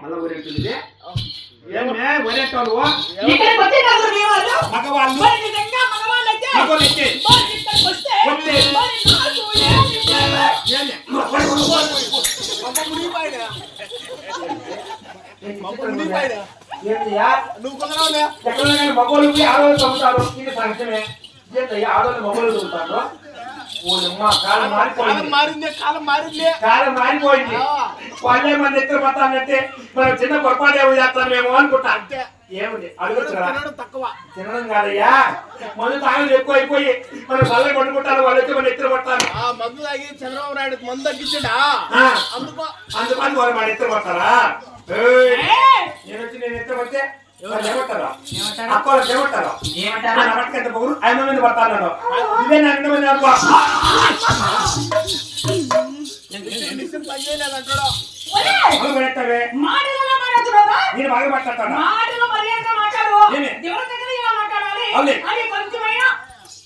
మళ్ళా ఊరేంటుంది ఏమే ఊరేంటావు ఇక్కడికి వచ్చే నలుగురు లేవాళ్ళు మగవాళ్ళు మరి నిజంగా మగవాళ్ళైతే మగవాళ్ళైతే మరి ఇక్కడికి వస్తే వస్తే మరి నాకు ఏమి నువ్వు కుదరవులే ఎక్కడ మగవాళ్ళు ఆడవాళ్ళు చదువుతారు ఇది సంక్షమే ఏంటయ్యా ఆడవాళ్ళు మగవాళ్ళు చదువుతారు కాలం మారిపోయింది కాలం మారిపోయింది వాళ్ళే మన ఎత్తున పడతానంటే మనం చిన్న పొరపాటు ఏమో చేస్తామేమో అనుకుంటా అంతే ఏముంది అడగచ్చు కదా తక్కువ తినడం కాదయ్యా మందు తాగడం ఎక్కువ అయిపోయి మనం బల్ల కొట్టుకుంటారు వాళ్ళు వచ్చి మన ఎత్తున పడతారు మందు తాగి చంద్రబాబు నాయుడు మందు తగ్గించడా అందుకని వాళ్ళు మన ఎత్తున పడతారా నేను వచ్చి నేను ఎత్తున పడితే ఏమంటారా అక్కలు ఏమంటారా నా మట్టుకు ఎంత పొగురు 5 మంది పడతాను ఇదే నా 2 మంది అనుకో మాటలలో నేను బాగా మాట్లాడతాను మాటలు మర్యాదగా మాట్లాడు దేవుడి దగ్గర ఇలా మాట్లాడాలి అని